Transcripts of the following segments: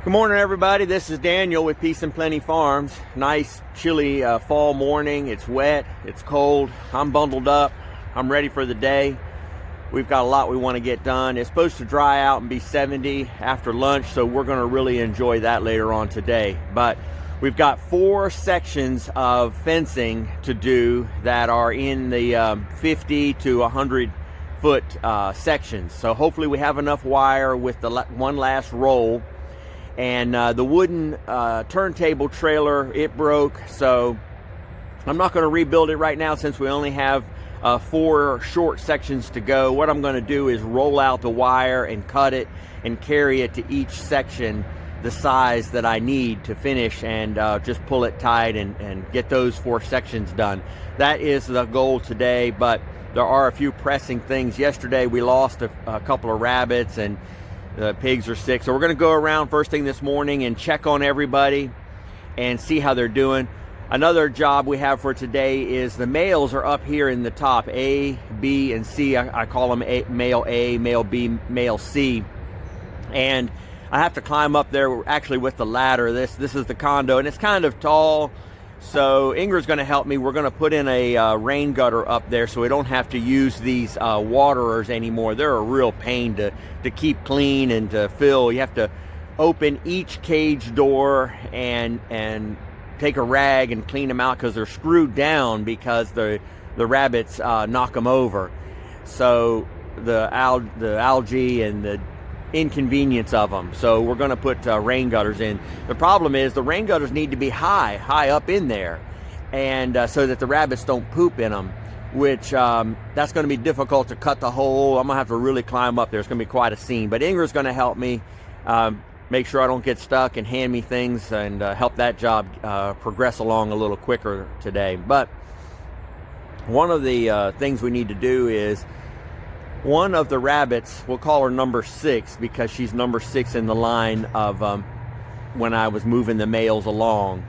Good morning, everybody. This is Daniel with Peace and Plenty Farms. Nice, chilly fall morning. It's wet. It's cold. I'm bundled up. I'm ready for the day. We've got a lot we want to get done. It's supposed to dry out and be 70 after lunch, so we're going to really enjoy that later on today. But we've got 4 sections of fencing to do that are in the 50 to 100 foot sections. So hopefully we have enough wire with the one last roll. And the wooden turntable trailer, it broke, so I'm not going to rebuild it right now since we only have 4 short sections to go. What I'm going to do is roll out the wire and cut it and carry it to each section the size that I need to finish, and just pull it tight and get those 4 sections done. That is the goal today, but there are a few pressing things. Yesterday we lost a couple of rabbits, and the pigs are sick, so we're going to go around first thing this morning and check on everybody and see how they're doing. Another job we have for today is the males are up here in the top, A, B, and C. I call them male A, male B, male C. And I have to climb up there actually with the ladder. This is the condo, and it's kind of tall, so Ingrid's going to help me. We're going to put in a rain gutter up there so we don't have to use these waterers anymore. They're a real pain to keep clean and to fill. You have to open each cage door and take a rag and clean them out because they're screwed down because the rabbits knock them over. So the algae and the inconvenience of them. So we're going to put rain gutters in. The problem is the rain gutters need to be high up in there, and so that the rabbits don't poop in them, which that's going to be difficult to cut the hole. I'm going to have to really climb up there. It's going to be quite a scene, but Ingrid's going to help me make sure I don't get stuck and hand me things and help that job progress along a little quicker today. But one of the things we need to do is one of the rabbits, we'll call her number 6 because she's number 6 in the line of when I was moving the males along.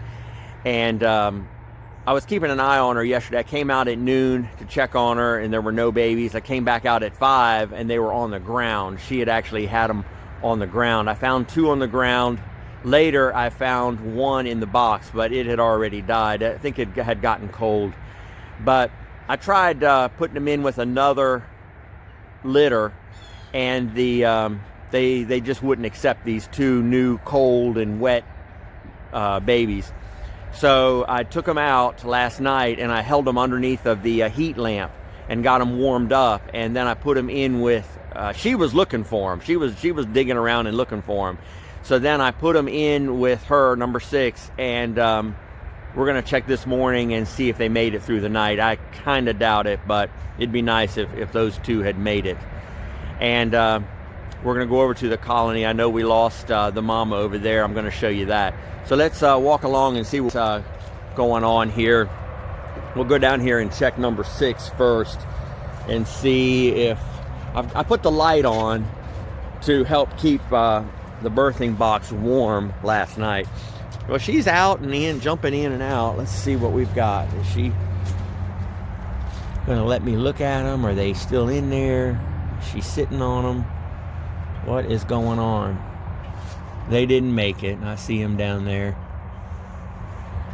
And I was keeping an eye on her yesterday. I came out at noon to check on her, and there were no babies. I came back out at 5, and they were on the ground. She had actually had them on the ground. I found 2 on the ground. Later, I found 1 in the box, but it had already died. I think it had gotten cold. But I tried putting them in with another litter, and they just wouldn't accept these 2 new cold and wet babies. So I took them out last night and I held them underneath of the heat lamp and got them warmed up, and then I put them in with she was looking for them. She was digging around and looking for them. So then I put them in with her, number 6, and we're going to check this morning and see if they made it through the night. I kind of doubt it, but it'd be nice if those 2 had made it. And we're going to go over to the colony. I know we lost the mama over there. I'm going to show you that. So let's walk along and see what's going on here. We'll go down here and check number 6 first and see if... I put the light on to help keep the birthing box warm last night. Well, she's out and in, jumping in and out. Let's see what we've got. Is she gonna let me look at them? Are they still in there? Is she sitting on them? What is going on? They didn't make it. I see them down there.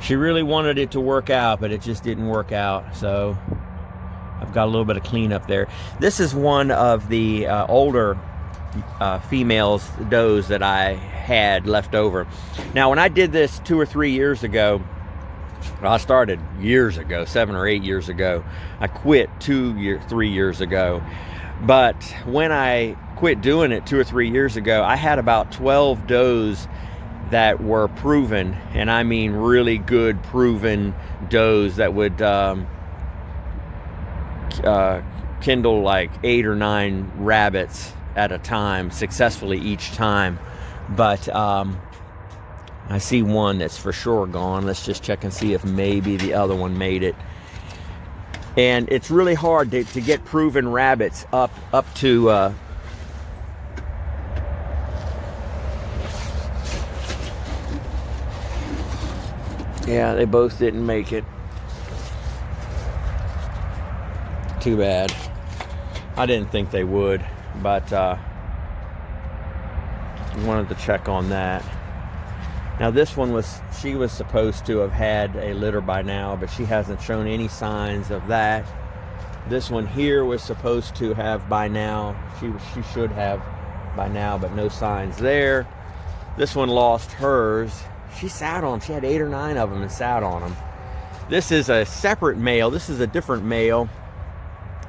She really wanted it to work out, but it just didn't work out. So I've got a little bit of cleanup there. This is one of the older females, does that I had left over. Now, when I did this 2 or 3 years ago, well, I started years ago, 7 or 8 years ago. I quit 3 years ago. But when I quit doing it 2 or 3 years ago, I had about 12 does that were proven, and I mean really good proven does that would kindle like 8 or 9 rabbits at a time, successfully each time. But I see one that's for sure gone. Let's just check and see if maybe the other one made it. And it's really hard to get proven rabbits up to yeah, they both didn't make it. Too bad. I didn't think they would, but wanted to check on that. Now this one she was supposed to have had a litter by now, but she hasn't shown any signs of that. This one here was supposed to have by now. She should have by now, but no signs there. This one lost hers. She sat on, she had 8 or 9 of them and sat on them. This is a separate male. This is a different male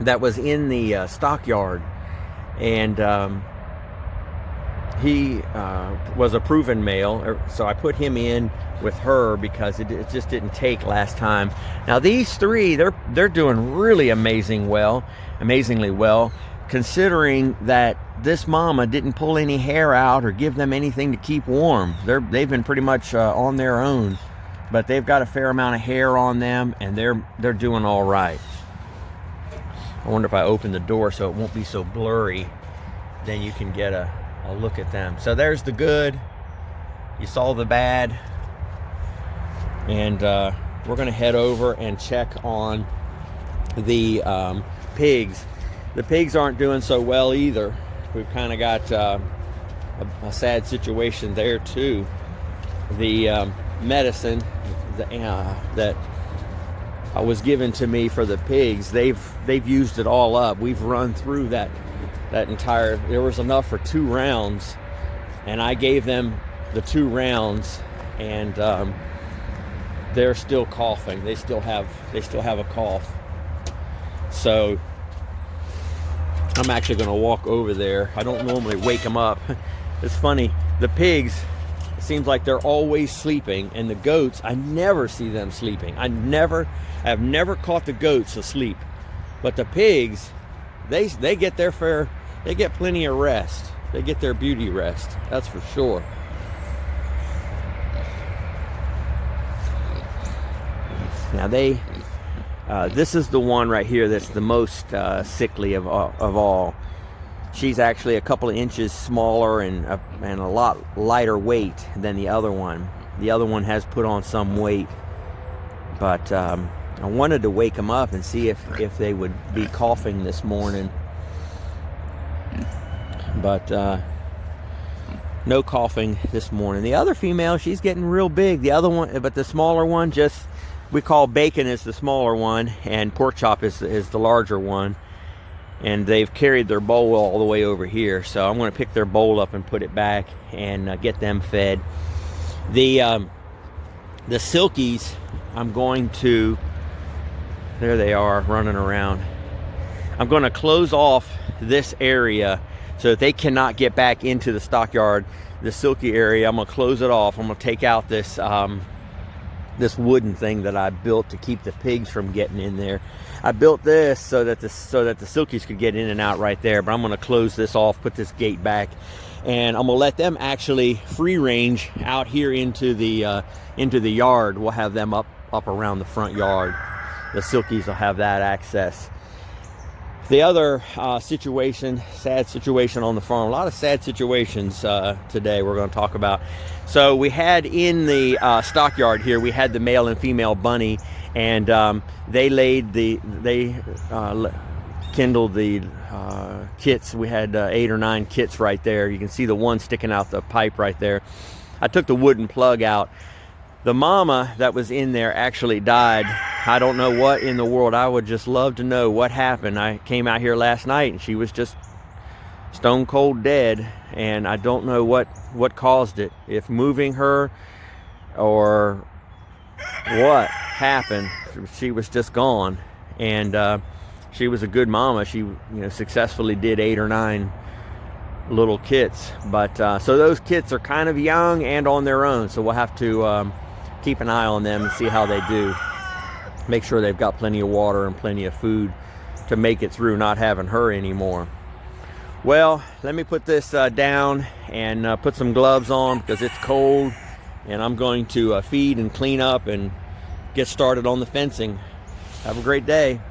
that was in the stockyard. And he was a proven male, so I put him in with her because it just didn't take last time. Now these 3, they're doing really amazingly well, considering that this mama didn't pull any hair out or give them anything to keep warm. They've been pretty much on their own, but they've got a fair amount of hair on them, and they're doing all right. I wonder if I open the door so it won't be so blurry, then you can get a look at them. So there's the good, you saw the bad, and we're gonna head over and check on the pigs. The pigs aren't doing so well either. We've kind of got a sad situation there too. The medicine that was given to me for the pigs, they've used it all up. We've run through that entire, there was enough for 2 rounds, and I gave them the 2 rounds, and they're still coughing. They still have a cough. So I'm actually going to walk over there. I don't normally wake them up. It's funny, the pigs, it seems like they're always sleeping, and the goats, I never see them sleeping. I've never caught the goats asleep, but the pigs, they get their fair, they get plenty of rest. They get their beauty rest, that's for sure. Now this is the one right here that's the most sickly of all. She's actually a couple of inches smaller and a lot lighter weight than the other one. The other one has put on some weight, but I wanted to wake them up and see if they would be coughing this morning. But no coughing this morning. The other female, she's getting real big. The other one, but the smaller one, just, we call Bacon is the smaller one, and Pork Chop is the larger one. And they've carried their bowl all the way over here, so I'm going to pick their bowl up and put it back and get them fed. The Silkies, I'm going to, there they are running around. I'm going to close off this area so that they cannot get back into the stockyard. The Silky area, I'm going to close it off. I'm going to take out this this wooden thing that I built to keep the pigs from getting in there. I built this so that the Silkies could get in and out right there, but I'm going to close this off, put this gate back, and I'm going to let them actually free range out here into the yard. We'll have them up around the front yard. The Silkies will have that access. The other situation, sad situation on the farm, a lot of sad situations today we're going to talk about. So we had in the stockyard here, we had the male and female bunny, and they kindled the kits. We had 8 or 9 kits right there. You can see the one sticking out the pipe right there. I took the wooden plug out. The mama that was in there actually died. I don't know what in the world. I would just love to know what happened. I came out here last night and she was just stone cold dead, and I don't know what caused it. If moving her or what happened, she was just gone. And she was a good mama. She successfully did 8 or 9 little kits. But so those kits are kind of young and on their own, so we'll have to keep an eye on them and see how they do. Make sure they've got plenty of water and plenty of food to make it through not having her anymore. Well, let me put this down and put some gloves on because it's cold, and I'm going to feed and clean up and get started on the fencing. Have a great day.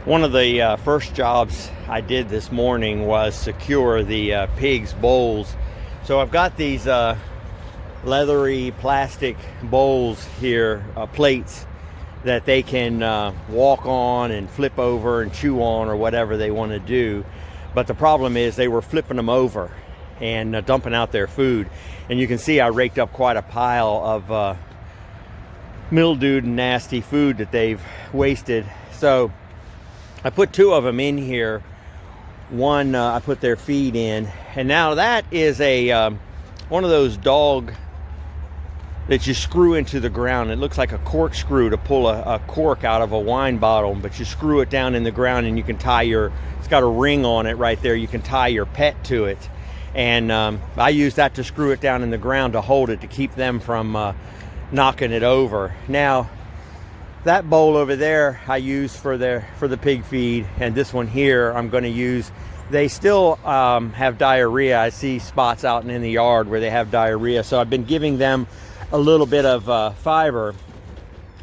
One of the first jobs I did this morning was secure the pigs' bowls. So I've got these leathery plastic bowls here, plates that they can walk on and flip over and chew on or whatever they want to do. But the problem is they were flipping them over, and dumping out their food. And you can see I raked up quite a pile of mildewed and nasty food that they've wasted. So I put 2 of them in here. One I put their feed in, and now that is a one of those dog that you screw into the ground. It looks like a corkscrew to pull a cork out of a wine bottle, but you screw it down in the ground and you can tie it's got a ring on it right there. You can tie your pet to it. And I use that to screw it down in the ground to hold it, to keep them from knocking it over. Now, that bowl over there I use for the pig feed, and this one here I'm going to use. They still have diarrhea. I see spots out in the yard where they have diarrhea, so I've been giving them a little bit of fiber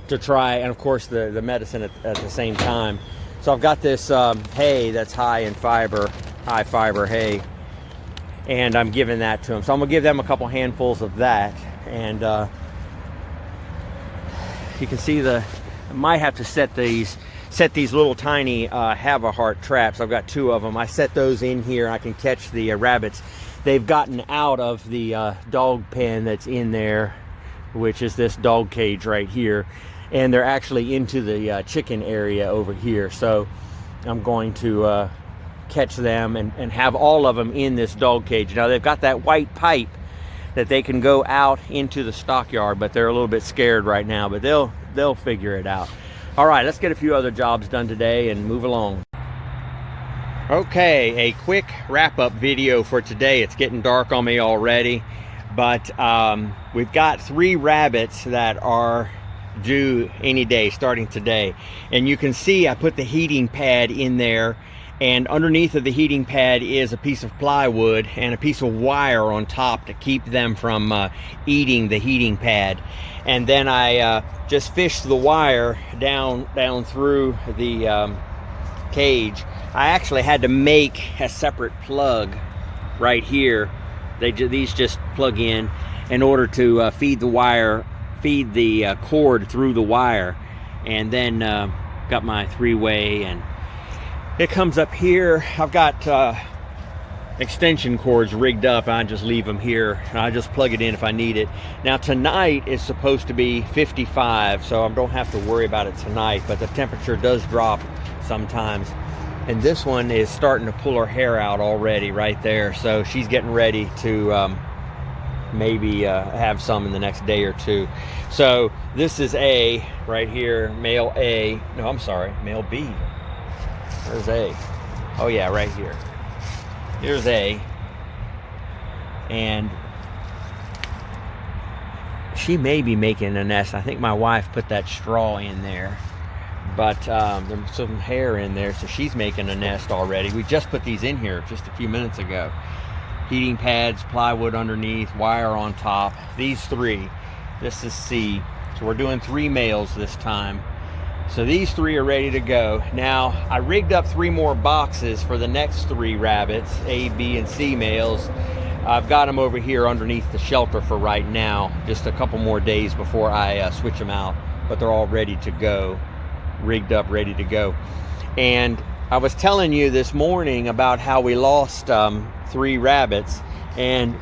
to try, and of course the medicine at the same time. So I've got this hay that's high in fiber, high fiber hay, and I'm giving that to them. So I'm gonna give them a couple handfuls of that, and you can see I might have to set these little tiny have a heart traps. I've got 2 of them. I set those in here. I can catch the rabbits. They've gotten out of the dog pen that's in there, which is this dog cage right here, and they're actually into the chicken area over here. So I'm going to catch them and have all of them in this dog cage. Now they've got that white pipe that they can go out into the stockyard, but they're a little bit scared right now, but they'll figure it out. All right, let's get a few other jobs done today and move along. Okay, a quick wrap-up video for today. It's getting dark on me already, but we've got 3 rabbits that are due any day starting today. And you can see I put the heating pad in there, and underneath of the heating pad is a piece of plywood and a piece of wire on top to keep them from eating the heating pad. And then I just fished the wire down through the cage. I actually had to make a separate plug right here. These just plug in order to feed the cord through the wire. And then got my 3-way, and it comes up here. I've got extension cords rigged up. I just leave them here, and I just plug it in if I need it. Now tonight is supposed to be 55, so I don't have to worry about it tonight, but the temperature does drop sometimes. And this one is starting to pull her hair out already right there, so she's getting ready to maybe have some in the next day or 2. So this is A right here, male A. No, I'm sorry, male B. Where's A? Oh yeah, right here. Here's A. And she may be making a nest. I think my wife put that straw in there, but there's some hair in there, so she's making a nest already. We just put these in here just a few minutes ago. Heating pads, plywood underneath, wire on top. These 3. This is C. So we're doing 3 males this time. So these 3 are ready to go. Now, I rigged up 3 more boxes for the next 3 rabbits, A, B, and C males. I've got them over here underneath the shelter for right now, just a couple more days before I switch them out, but they're all ready to go, rigged up, ready to go. And I was telling you this morning about how we lost 3 rabbits, and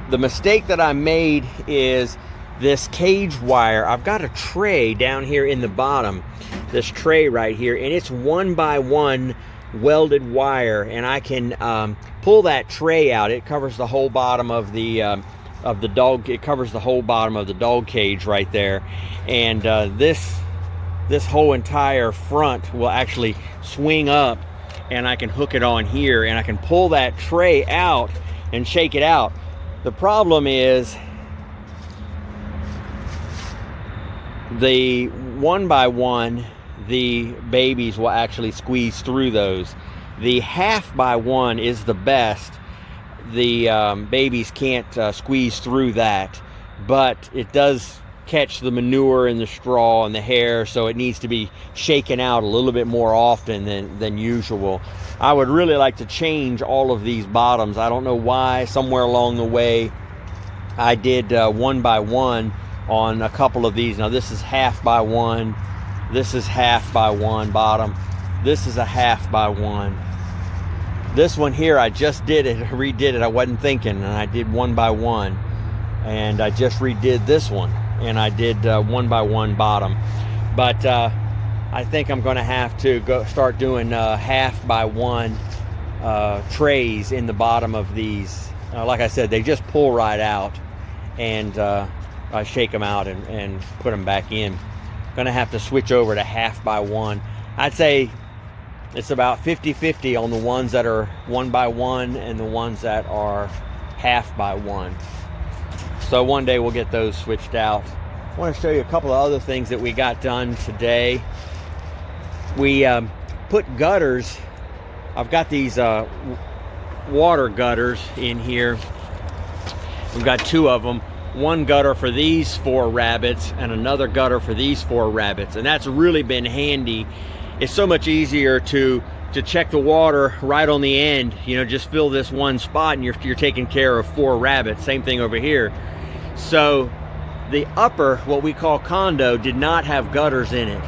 the mistake that I made is this cage wire. I've got a tray down here in the bottom, this tray right here, and it's 1x1 welded wire, and I can pull that tray out. It covers the whole bottom of the dog. It covers the whole bottom of the dog cage right there, and this whole entire front will actually swing up, and I can hook it on here, and I can pull that tray out and shake it out. The problem is the 1x1, the babies will actually squeeze through those. The 1/2x1 is the best. The babies can't squeeze through that, but it does catch the manure and the straw and the hair, so it needs to be shaken out a little bit more often than usual. I would really like to change all of these bottoms. I don't know why. Somewhere along the way I did 1x1 on a couple of these. Now this is 1/2x1, this is 1/2x1 bottom, this is a 1/2x1, This one here, I just did it, redid it. I wasn't thinking, and I did 1 by 1. And I just redid this one, and I did 1 by 1 bottom. But I think I'm going to have to start doing half by 1 trays in the bottom of these. Like I said, they just pull right out, and I shake them out and put them back in. Going to have to switch over to half by 1. I'd say it's about 50-50 on the ones that are 1 by 1 and the ones that are half by 1. So one day we'll get those switched out. I want to show you a couple of other things that we got done today. We put gutters. I've got these water gutters in here. We've got 2 of them. One gutter for these 4 rabbits and another gutter for these 4 rabbits. And that's really been handy. It's so much easier to check the water right on the end. You know, just fill this one spot and you're taking care of 4 rabbits. Same thing over here. So the upper, what we call condo, did not have gutters in it.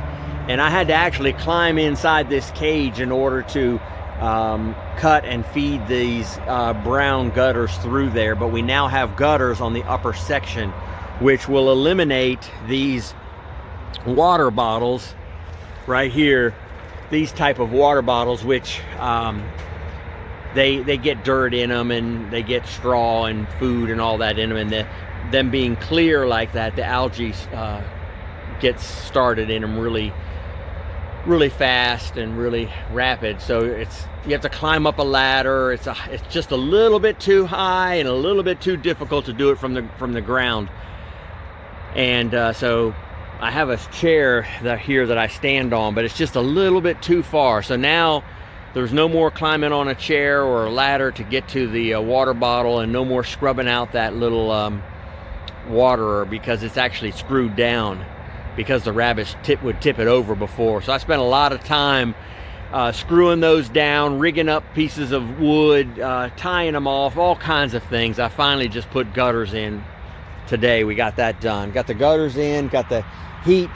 And I had to actually climb inside this cage in order to cut and feed these brown gutters through there. But we now have gutters on the upper section, which will eliminate these water bottles right here. These type of water bottles, which they get dirt in them, and they get straw and food and all that in them, and them being clear like that, the algae gets started in them really fast and really rapid. So you have to climb up a ladder. It's just a little bit too high and a little bit too difficult to do it from the ground. And so I have a chair here that I stand on, but it's just a little bit too far. So now there's no more climbing on a chair or a ladder to get to the water bottle, and no more scrubbing out that little waterer, because it's actually screwed down, because the rabbits would tip it over before. So I spent a lot of time screwing those down, rigging up pieces of wood, tying them off, all kinds of things. I finally just put gutters in today. We got that done. Got the gutters in, got the heat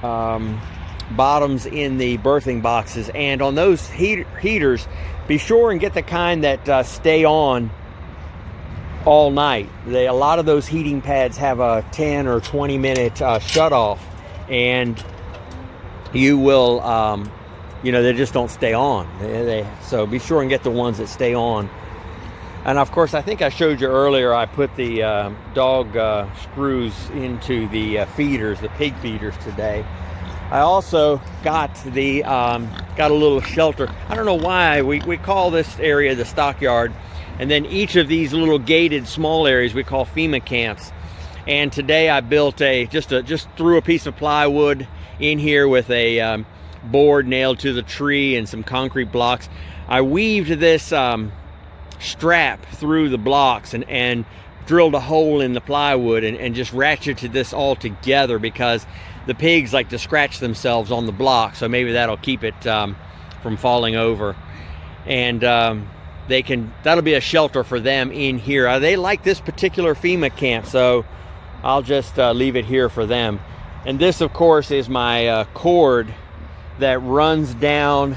bottoms in the birthing boxes. And on those heaters, be sure and get the kind that stay on all night. A lot of those heating pads have a 10 or 20 minute shut off, and you will they just don't stay on. So be sure and get the ones that stay on. And of course, I think I showed you earlier, I put the dog screws into the feeders, the pig feeders today. I also got got a little shelter. I don't know why we call this area the stockyard, and then each of these little gated small areas we call FEMA camps. And today I built just threw a piece of plywood in here with a board nailed to the tree and some concrete blocks. I weaved this strap through the blocks and drilled a hole in the plywood and just ratcheted this all together, because the pigs like to scratch themselves on the block, so maybe that'll keep it from falling over. And that'll be a shelter for them in here. They like this particular FEMA camp, so I'll just leave it here for them. And this, of course, is my cord that runs down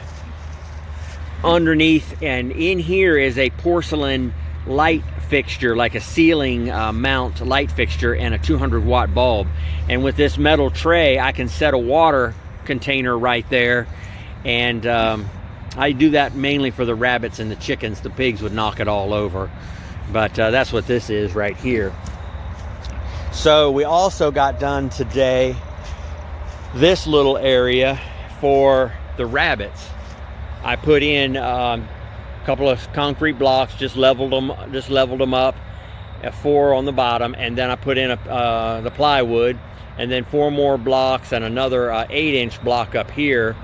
underneath, and in here is a porcelain light fixture, like a ceiling mount light fixture, and a 200-watt bulb. And with this metal tray, I can set a water container right there, and I do that mainly for the rabbits and the chickens. The pigs would knock it all over, but that's what this is right here. So we also got done today this little area for the rabbits. I put in a couple of concrete blocks, just leveled them up, 4 on the bottom, and then I put in the plywood, and then 4 more blocks and another 8-inch block up here,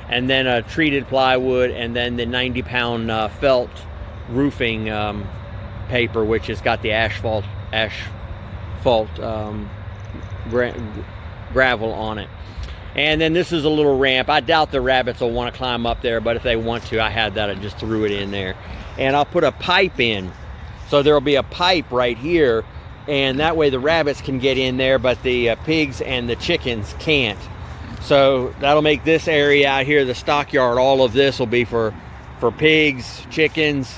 and then a treated plywood, and then the 90-pound felt roofing paper, which has got the asphalt gravel on it. And then this is a little ramp. I doubt the rabbits will want to climb up there, but if they want to, I had that. I just threw it in there. And I'll put a pipe in. So there'll be a pipe right here, and that way the rabbits can get in there, but the pigs and the chickens can't. So that'll make this area out here, the stockyard, all of this will be for for pigs, chickens,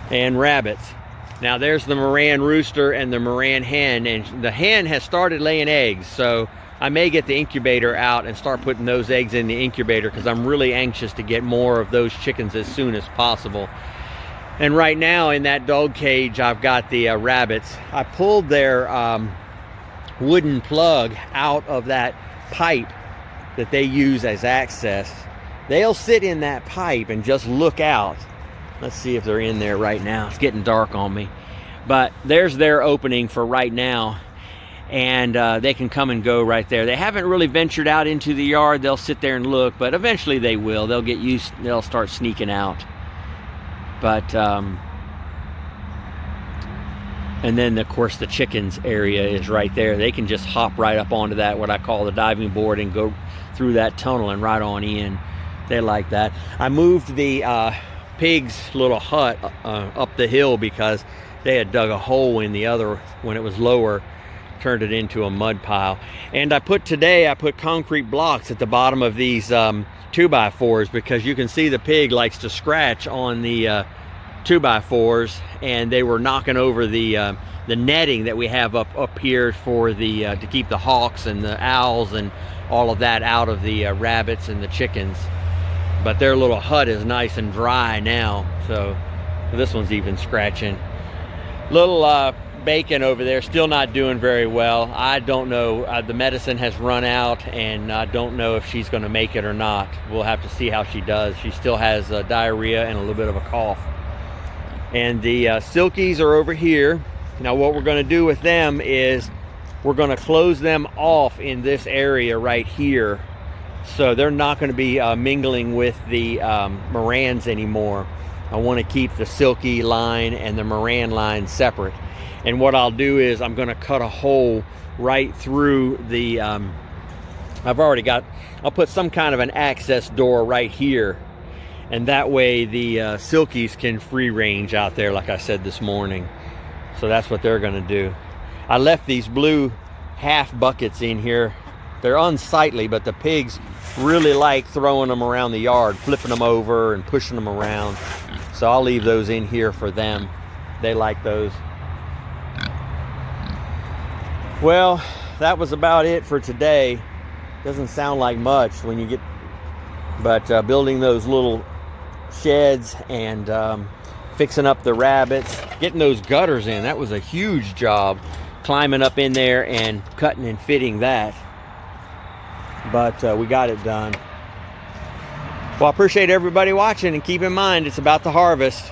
and rabbits. Now there's the Maran rooster and the Maran hen, and the hen has started laying eggs, so I may get the incubator out and start putting those eggs in the incubator, because I'm really anxious to get more of those chickens as soon as possible. And right now in that dog cage, I've got the rabbits. I pulled their wooden plug out of that pipe that they use as access. They'll sit in that pipe and just look out. Let's see if they're in there right now. It's getting dark on me. But there's their opening for right now. And they can come and go right there. They haven't really ventured out into the yard. They'll sit there and look, but eventually they will. They'll get used, they'll start sneaking out. But, and then of course the chickens area is right there. They can just hop right up onto that, what I call the diving board, and go through that tunnel and right on in. They like that. I moved the pig's little hut up the hill because they had dug a hole in the other when it was lower, turned it into a mud pile. And I put concrete blocks at the bottom of these 2x4s, because you can see the pig likes to scratch on the 2x4s, and they were knocking over the netting that we have up here for the to keep the hawks and the owls and all of that out of the rabbits and the chickens. But their little hut is nice and dry now, so this one's even scratching. Little Bacon over there still not doing very well. I don't know, the medicine has run out, and I don't know if she's going to make it or not. We'll have to see how she does. She still has diarrhea and a little bit of a cough. And the silkies are over here. Now what we're going to do with them is we're going to close them off in this area right here, so they're not going to be mingling with the Marans anymore. I want to keep the silky line and the Maran line separate. And what I'll do is I'm going to cut a hole right through the, I'll put some kind of an access door right here. And that way the silkies can free range out there, like I said this morning. So that's what they're going to do. I left these blue half buckets in here. They're unsightly, but the pigs really like throwing them around the yard, flipping them over and pushing them around. So I'll leave those in here for them. They like those. Well, that was about it for today. Doesn't sound like much when you get, but building those little sheds and fixing up the rabbits, getting those gutters in, that was a huge job, climbing up in there and cutting and fitting that. But we got it done. Well, I appreciate everybody watching, and keep in mind, it's about the harvest.